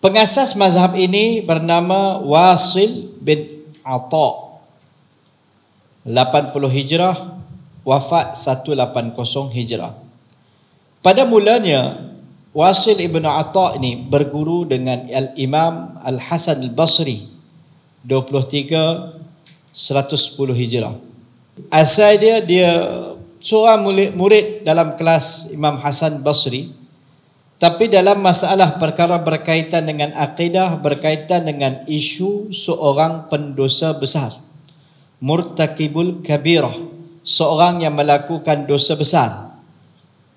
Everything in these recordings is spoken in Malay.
Pengasas mazhab ini bernama Wasil bin Atha, 80 Hijrah, wafat 180 Hijrah. Pada mulanya Wasil ibn Atha ini berguru dengan Al-Imam Al-Hasan Al-Basri, 23 110 Hijrah. Asal dia seorang murid dalam kelas Imam Hasan Basri, tapi dalam masalah perkara berkaitan dengan akidah, berkaitan dengan isu seorang pendosa besar, murtakibul kabirah, seorang yang melakukan dosa besar,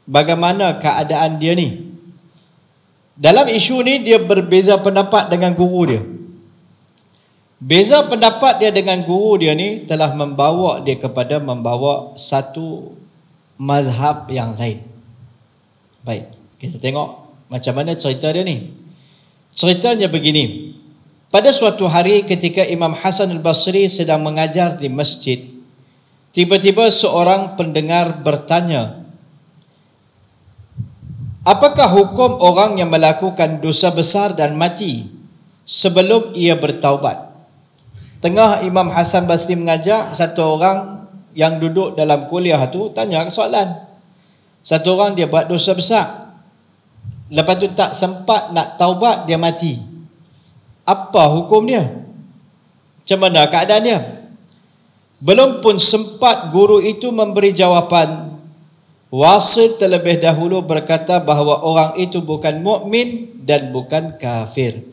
bagaimana keadaan dia ni. Dalam isu ni dia berbeza pendapat dengan guru dia. Beza pendapat dia dengan guru dia ni telah membawa dia kepada membawa satu mazhab yang lain. Baik, kita tengok macam mana cerita dia ni. Ceritanya begini. Pada suatu hari ketika Imam Hasan Al-Basri sedang mengajar di masjid, tiba-tiba seorang pendengar bertanya, apakah hukum orang yang melakukan dosa besar dan mati sebelum ia bertaubat? Tengah Imam Hasan Basri mengajar, satu orang yang duduk dalam kuliah tu tanya soalan. Satu orang dia buat dosa besar, lepas tu tak sempat nak taubat, dia mati. Apa hukum dia? Macam mana keadaan dia? Belum pun sempat guru itu memberi jawapan, Wasil terlebih dahulu berkata bahawa orang itu bukan mukmin dan bukan kafir.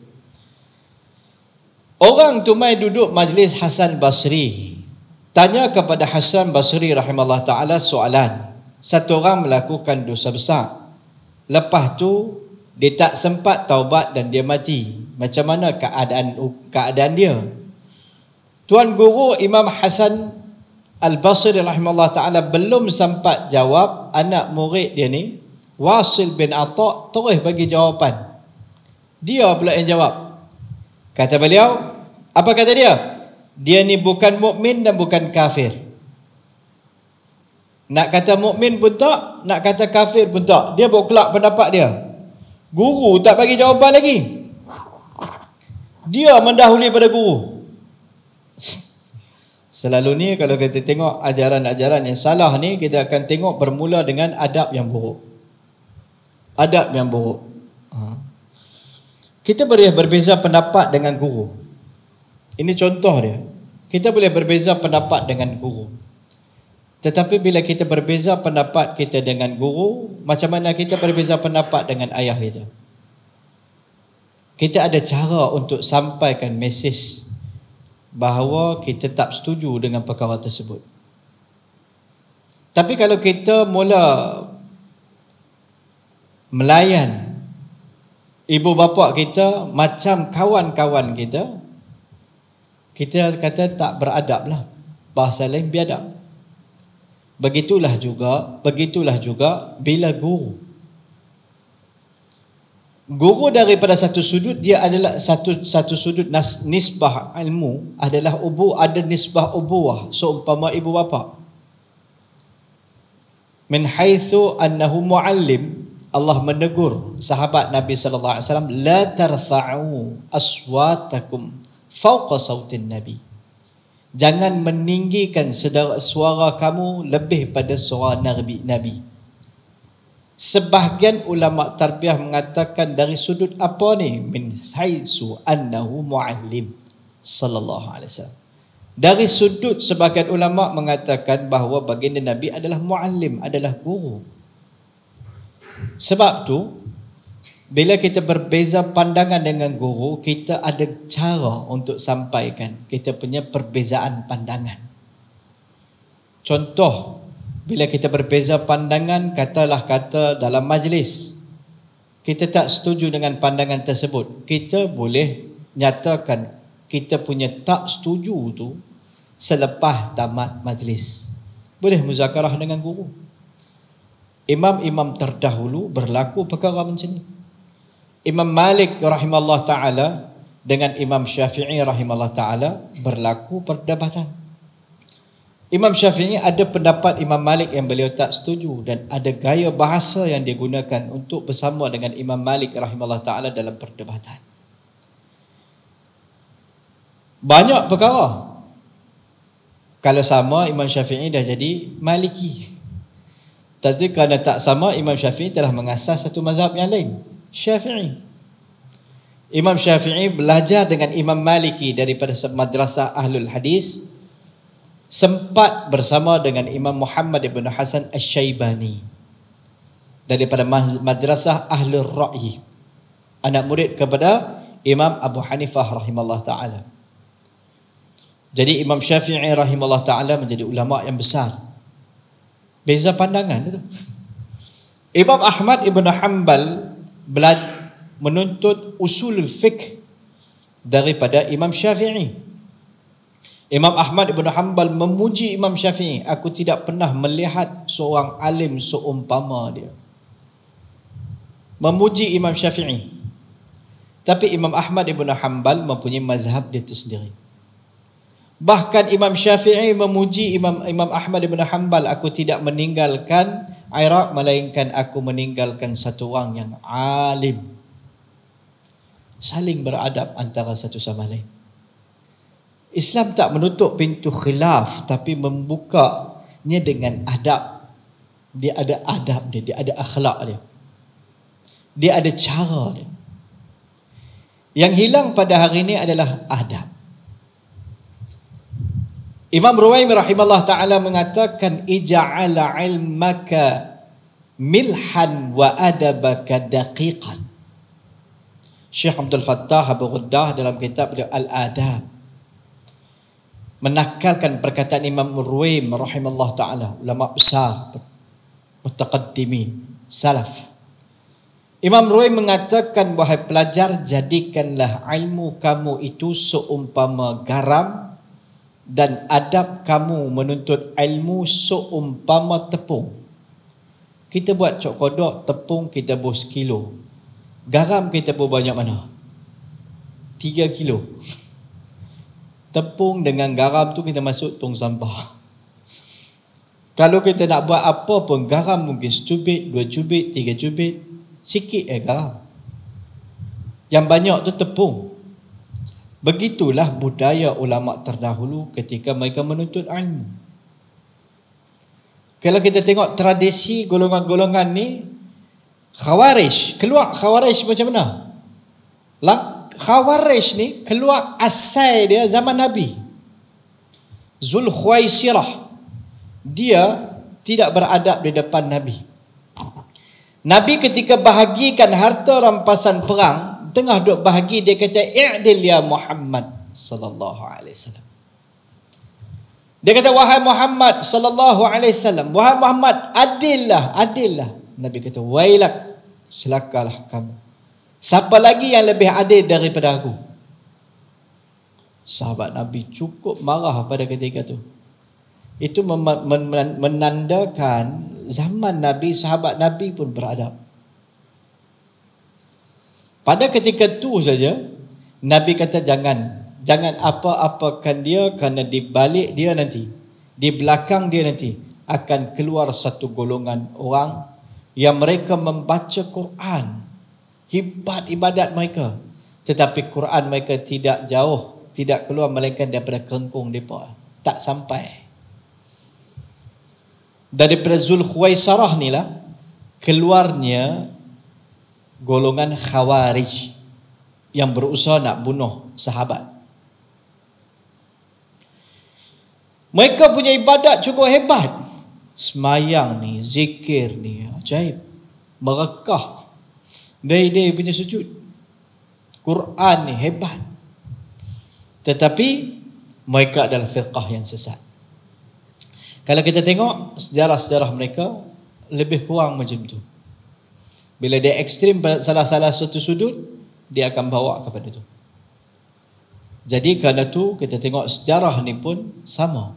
Orang tu mai duduk majlis Hasan Basri, tanya kepada Hasan Basri rahimahullah ta'ala soalan. Satu orang melakukan dosa besar, lepas tu dia tak sempat taubat dan dia mati. Macam mana keadaan dia? Tuan guru Imam Hasan Al-Basri rahimahullah ta'ala belum sempat jawab, anak murid dia ni Wasil bin Atha terus bagi jawapan. Dia pula yang jawab. Kata beliau, apa kata dia? Dia ni bukan mukmin dan bukan kafir. Nak kata mukmin pun tak, nak kata kafir pun tak. Dia bawa kelak pendapat dia. Guru tak bagi jawapan lagi. Dia mendahului pada guru. Selalu ni kalau kita tengok ajaran-ajaran yang salah ni, kita akan tengok bermula dengan adab yang buruk. Adab yang buruk. Kita boleh berbeza pendapat dengan guru. Ini contoh dia. Kita boleh berbeza pendapat dengan guru. Tetapi bila kita berbeza pendapat kita dengan guru, macam mana kita berbeza pendapat dengan ayah kita? Kita ada cara untuk sampaikan mesej bahawa kita tak setuju dengan perkara tersebut. Tapi kalau kita mula melayan ibu bapa kita macam kawan-kawan kita, kita kata tak beradab lah. Bahasa lain biadab. Begitulah juga bila guru daripada satu sudut dia adalah satu sudut nisbah ilmu adalah ada nisbah ubuwah seumpama ibu bapa. Min haitsu annahu muallim, Allah menegur sahabat Nabi sallallahu alaihi wasallam, la tarfa'u aswatakum fawqa sautin nabi. Jangan meninggikan suara kamu lebih pada suara Nabi. Sebahagian ulama tarbiyah mengatakan dari sudut apa ni? Min haitsu annahu muallim sallallahu alaihi wasallam. Dari sudut sebahagian ulama mengatakan bahawa baginda Nabi adalah muallim, adalah guru. Sebab tu bila kita berbeza pandangan dengan guru, kita ada cara untuk sampaikan kita punya perbezaan pandangan. Contoh, bila kita berbeza pandangan, kata dalam majlis, kita tak setuju dengan pandangan tersebut, kita boleh nyatakan kita punya tak setuju tu selepas tamat majlis. Boleh muzakarah dengan guru. Imam-imam terdahulu berlaku perkara macam ni. Imam Malik rahimahullah ta'ala dengan Imam Syafi'i rahimahullah ta'ala berlaku perdebatan. Imam Syafi'i ada pendapat Imam Malik yang beliau tak setuju, dan ada gaya bahasa yang dia gunakan untuk bersama dengan Imam Malik rahimahullah ta'ala dalam perdebatan. Banyak perkara. Kalau sama, Imam Syafi'i dah jadi Maliki. Tapi kerana tak sama, Imam Syafi'i telah mengasas satu mazhab yang lain, Syafi'i. Imam Syafi'i belajar dengan Imam Maliki daripada madrasah Ahlul Hadis, sempat bersama dengan Imam Muhammad ibn Hasan Asy-Syaibani daripada madrasah Ahlul Ra'yi, anak murid kepada Imam Abu Hanifah rahimahullah ta'ala. Jadi Imam Syafi'i rahimahullah ta'ala menjadi ulama yang besar. Beza pandangan itu. Imam Ahmad ibn Hanbal menuntut usulul fiqh daripada Imam Syafi'i. Imam Ahmad ibn Hanbal memuji Imam Syafi'i. Aku tidak pernah melihat seorang alim seumpama dia. Memuji Imam Syafi'i. Tapi Imam Ahmad ibn Hanbal mempunyai mazhab dia itu sendiri. Bahkan Imam Syafi'i memuji Imam Ahmad ibn Hanbal, aku tidak meninggalkan Iraq melainkan aku meninggalkan satu orang yang alim. Saling beradab antara satu sama lain. Islam tak menutup pintu khilaf, tapi membukanya dengan adab. Dia ada adab dia ada akhlak dia. Dia ada cara dia. Yang hilang pada hari ini adalah adab. Imam Ruwaimi rahimahullah ta'ala mengatakan, ija'ala ilmaka milhan wa adabaka daqiqan. Syekh Abdul Fattah Abu Ghuddah dalam kitab Al-Adab menakalkan perkataan Imam Ruwaimi rahimahullah ta'ala, ulama besar, mutaqaddimin, salaf. Imam Ruwaimi mengatakan, wahai pelajar, jadikanlah ilmu kamu itu seumpama garam, dan adab kamu menuntut ilmu seumpama tepung. Kita buat cok kodok, tepung kita buat 1 kilo. Garam kita buat banyak mana? 3 kilo. Tepung dengan garam tu kita masuk tong sampah. Kalau kita nak buat apa pun, garam mungkin 1 cubit, 2 cubit, 3 cubit. Sikit garam. Yang banyak tu tepung. Begitulah budaya ulama terdahulu ketika mereka menuntut ilmu. Kalau kita tengok tradisi golongan-golongan ni, Khawarij, keluar Khawarij macam mana? Khawarij ni keluar asal dia zaman Nabi. Zulkhuwaisirah, dia tidak beradab di depan Nabi. Nabi ketika bahagikan harta rampasan perang, tengah duk bahagi, dia kata, i'dil ya Muhammad sallallahu alaihi wasallam. Dia kata, wahai Muhammad sallallahu alaihi wasallam, wahai Muhammad, adillah. Nabi kata, wailak, celakalah kamu. Siapa lagi yang lebih adil daripada aku? Sahabat Nabi cukup marah pada ketika itu. Itu menandakan zaman Nabi, sahabat Nabi pun beradab. Pada ketika itu saja, Nabi kata jangan apa-apakan dia, kerana di balik dia nanti, di belakang dia nanti akan keluar satu golongan orang yang mereka membaca Quran, hebat ibadat mereka, tetapi Quran mereka tidak jauh, tidak keluar melainkan daripada kengkung mereka, tak sampai. Daripada Zulkhuwaisarah ni lah keluarnya golongan Khawarij yang berusaha nak bunuh sahabat. Mereka punya ibadat cukup hebat. Semayang ni, zikir ni, ajaib. Merekah dia punya sujud. Quran ni hebat. Tetapi mereka adalah firqah yang sesat. Kalau kita tengok sejarah-sejarah mereka, lebih kurang macam tu. Bila dia ekstrim salah-salah satu sudut, dia akan bawa kepada itu. Jadi kerana tu kita tengok sejarah ni pun sama.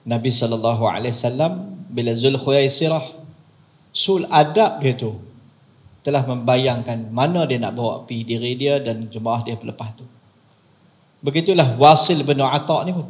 Nabi SAW bila Zulkhuwaisirah, sul adab dia tu telah membayangkan mana dia nak bawa pergi diri dia dan jemaah dia pelepas tu. Begitulah Wasil bin Ata ni pun.